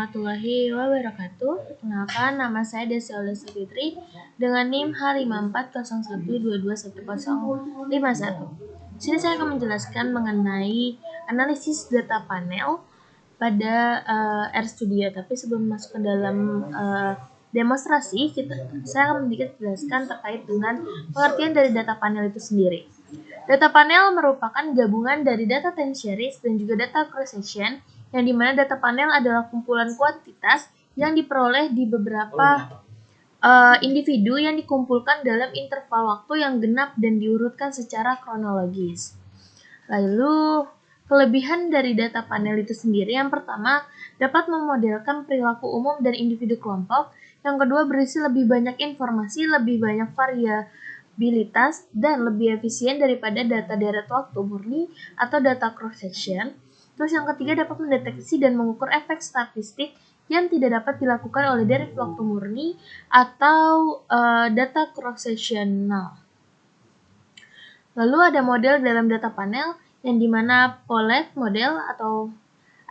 warahmatullahi wabarakatuh. Perkenalkan, nama saya Desi Aulia Fitri dengan NIM H5401221051. Di sini saya akan menjelaskan mengenai analisis data panel pada RStudio. Tapi sebelum masuk ke dalam demonstrasi, saya akan sedikit jelaskan terkait dengan pengertian dari data panel itu sendiri. Data panel merupakan gabungan dari data time series dan juga data cross section, yang dimana data panel adalah kumpulan kuantitas yang diperoleh di beberapa individu yang dikumpulkan dalam interval waktu yang genap dan diurutkan secara kronologis. Lalu, kelebihan dari data panel itu sendiri, yang pertama, dapat memodelkan perilaku umum dan individu kelompok. Yang kedua, berisi lebih banyak informasi, lebih banyak variabilitas, dan lebih efisien daripada data deret waktu murni atau data cross-section. Terus yang ketiga, dapat mendeteksi dan mengukur efek statistik yang tidak dapat dilakukan oleh deret waktu murni atau data cross-sectional. Lalu ada model dalam data panel yang dimana Paulet model atau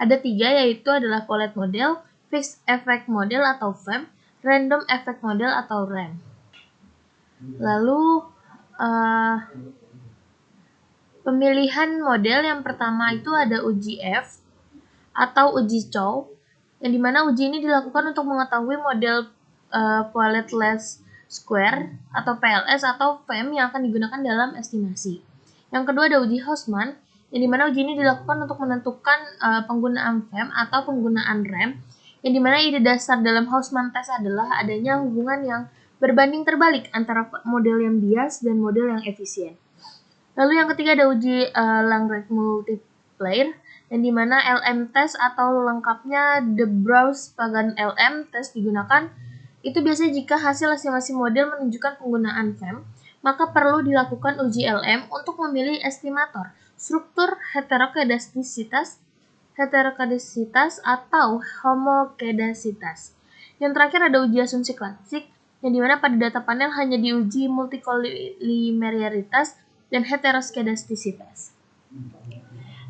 ada 3, yaitu adalah Paulet model, Fixed Effect model atau FEM, Random Effect model atau RAM. Lalu pemilihan model yang pertama itu ada uji F atau uji Chow, yang dimana uji ini dilakukan untuk mengetahui model Paulet least square atau PLS atau FEM yang akan digunakan dalam estimasi. Yang kedua ada uji Hausman, yang dimana uji ini dilakukan untuk menentukan penggunaan FEM atau penggunaan RAM, yang dimana ide dasar dalam Hausman test adalah adanya hubungan yang berbanding terbalik antara model yang bias dan model yang efisien. Lalu yang ketiga ada uji Langrenz multiplier, yang dimana LM test atau lengkapnya De-Bruijn-Pagan LM test digunakan. Itu biasanya jika hasil estimasi model menunjukkan penggunaan FEM, maka perlu dilakukan uji LM untuk memilih estimator struktur heterokedastisitas atau homokedasitas. Yang terakhir ada uji asumsi klasik, yang dimana pada data panel hanya diuji multikoliniaritas dan heteroskedastisitas.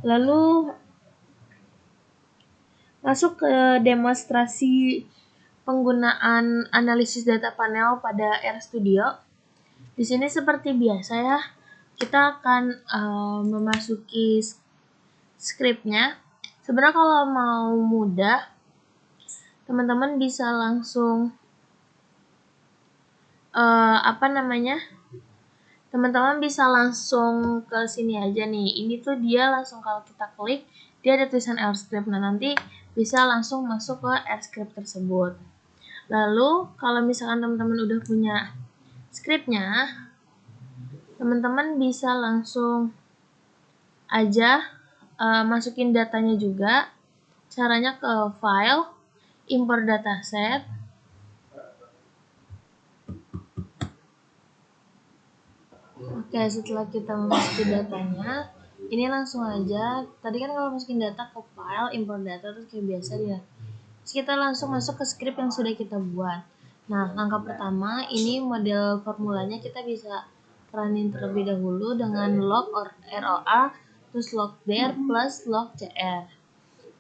Lalu masuk ke demonstrasi penggunaan analisis data panel pada RStudio. Di sini seperti biasa ya, kita akan memasuki skripnya. Sebenarnya kalau mau mudah, teman-teman bisa langsung teman-teman bisa langsung ke sini aja nih. Ini tuh dia langsung kalau kita klik, dia ada tulisan RScript. Nah, nanti bisa langsung masuk ke RScript tersebut. Lalu, kalau misalkan teman-teman udah punya skripnya, teman-teman bisa langsung aja masukin datanya juga. Caranya ke file, import dataset. Oke, setelah kita masukin datanya, ini langsung aja. Tadi kan kalau masukin data ke file, import data, terus kayak biasa dia. Terus kita langsung masuk ke script yang sudah kita buat. Nah, langkah pertama, ini model formulanya kita bisa runin terlebih dahulu dengan log or ROA, terus log dir plus log cr.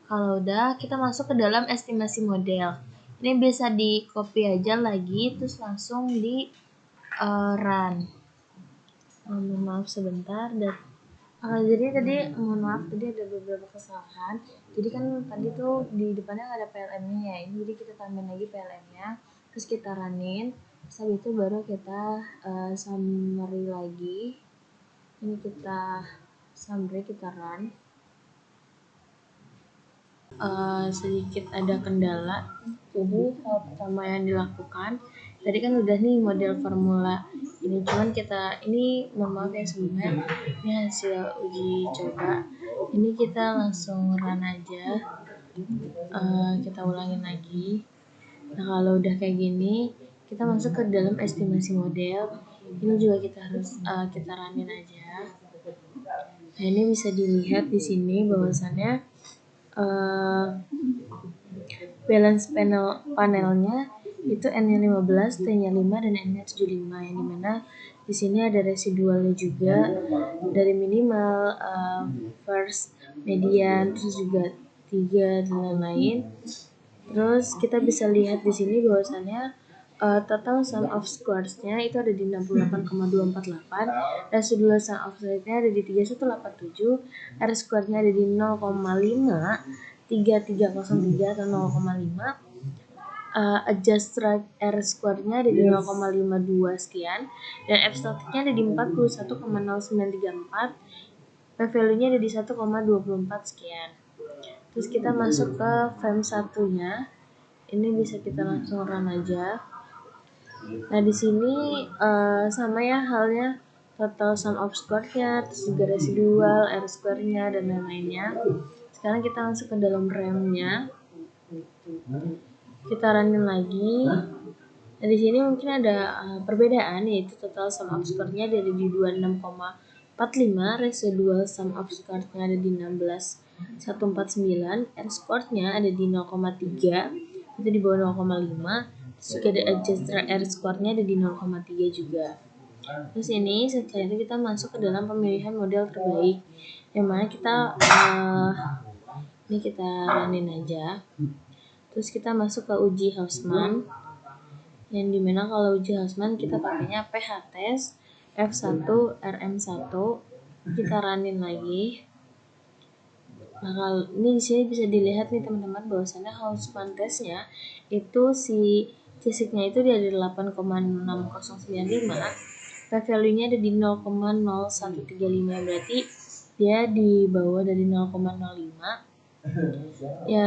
Kalau udah, kita masuk ke dalam estimasi model. Ini bisa di copy aja lagi, terus langsung di run. Mohon maaf sebentar. Jadi tadi mohon maaf, tadi ada beberapa kesalahan. Jadi kan tadi tuh di depannya nggak ada PLM-nya ya. Ini jadi kita tambahin lagi PLM-nya, terus kita runin. Setelah itu baru kita summary lagi. Ini kita summary, kita run. Sedikit ada kendala. Jadi hal pertama yang dilakukan tadi kan udah nih model formula ini, cuman kita ini mohon maaf ya sebelumnya, ini hasil uji coba. Ini kita langsung run aja, kita ulangin lagi. Nah, kalau udah kayak gini, kita masuk ke dalam estimasi model. Ini juga kita harus kita runin aja. Nah, ini bisa dilihat di sini bahwasannya balance panelnya itu N-nya 15, T-nya 5, dan N-nya 75, yang dimana di sini ada residualnya juga dari minimal, first, median, terus juga 3 dan lain-lain. Terus kita bisa lihat di sini bahwasannya total sum of squares-nya itu ada di 68,248, residual sum of squares-nya ada di 3187, R square-nya ada di 0,53303 atau 0,5, adjust right R square-nya ada di 0,52 sekian, dan F static-nya ada di 41,0934, P value-nya ada di 1,24 sekian. Terus kita masuk ke frame satunya. Ini bisa kita langsung run aja. Nah, di sini sama ya halnya, total sum of square-nya, terus juga residual, R square-nya, dan lain-lainnya. Sekarang kita masuk ke dalam RAM-nya. Kita runin lagi. Nah, di sini mungkin ada perbedaan, yaitu total sum of square-nya ada di 26,45, residual sum of square-nya ada di 16,149, R square-nya ada di 0,3, itu di bawah 0,5, terus juga ada adjust R square-nya ada di 0,3 juga. Terus ini setelah itu kita masuk ke dalam pemilihan model terbaik, yang mana kita ini kita runin aja. Terus kita masuk ke uji Hausman, yang dimana kalau uji Hausman kita pakainya PH test F1 RM1. Kita runin lagi. Nah, kalau ini di sini bisa dilihat nih teman-teman bahwasannya Hausman testnya itu si fisiknya itu dia ada 8,6095, P value-nya ada di 0,0135, berarti dia di bawah dari 0,05. Ya,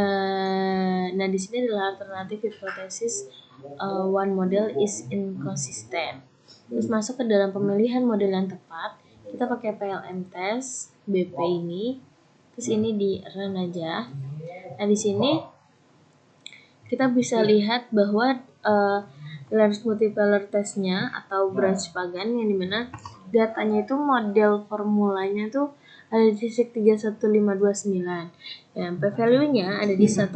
nah di sini adalah alternatif hipotesis one model is inconsistent. Terus masuk ke dalam pemilihan model yang tepat, kita pakai PLM test BP ini. Terus ini di run aja. Nah di sini kita bisa lihat bahwa large multiplier testnya atau branch pagan, yang dimana datanya itu model formulanya tuh ada di titik 31529, dan P value-nya ada di 1,96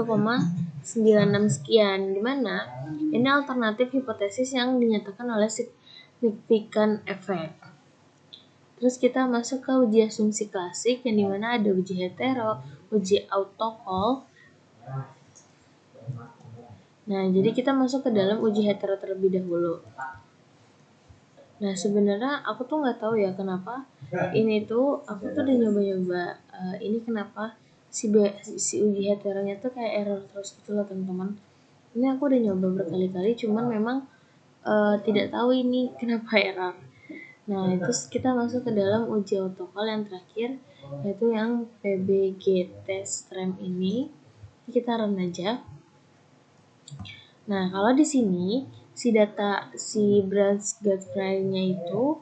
sekian, dimana ini alternatif hipotesis yang dinyatakan oleh signifikan efek. Terus kita masuk ke uji asumsi klasik, yang dimana ada uji hetero, uji autocall. Nah, jadi kita masuk ke dalam uji hetero terlebih dahulu. Nah, sebenarnya aku tuh nggak tahu ya kenapa ini tuh aku tuh udah nyoba-nyoba ini kenapa si uji heteronya tuh kayak error terus gitu loh teman-teman. Ini aku udah nyoba berkali-kali, cuman memang tidak tahu ini kenapa error. Nah, terus kita masuk ke dalam uji autocall yang terakhir, yaitu yang PBG test RAM ini. Kita run aja. Nah, kalau di sini si branch get file-nya itu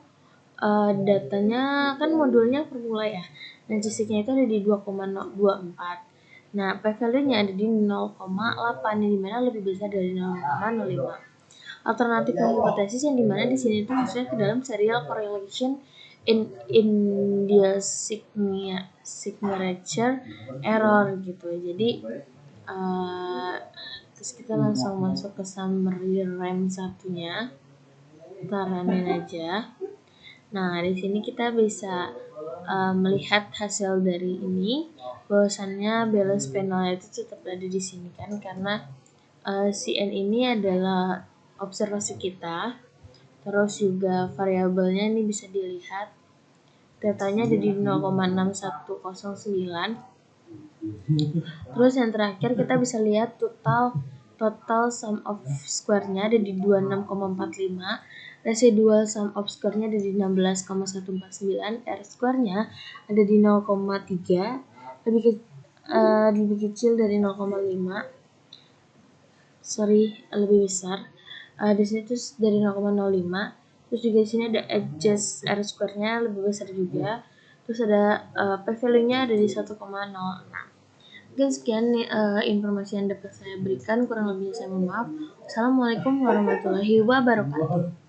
datanya kan modulnya formula ya. Nah, fisiknya itu ada di 2,24. Nah, P value-nya ada di 0,8, yang dimana lebih besar dari 0,05. Alternatif hipotesis yang dimana di sini itu maksudnya ke dalam serial correlation in the signature error gitu. Jadi terus kita langsung masuk ke summary RAM satunya. Kita runin aja. Nah, di sini kita bisa melihat hasil dari ini, bahwasannya balance panel itu tetap ada di sini kan, karena CN ini adalah observasi kita. Terus juga variabelnya ini bisa dilihat, datanya ada di 0,6109. Terus yang terakhir kita bisa lihat total sum of square-nya ada di 26,45, residual sum of square-nya ada di 16,149, R square-nya ada di 0,3, lebih kecil dari 0,5. Lebih besar. Di sini terus dari 0,05. Terus juga di sini ada adjust R square-nya lebih besar juga. Terus ada P value-nya ada di 1,06. Mungkin sekian nih informasi yang dapat saya berikan, kurang lebihnya saya mohon maaf. Assalamualaikum warahmatullahi wabarakatuh.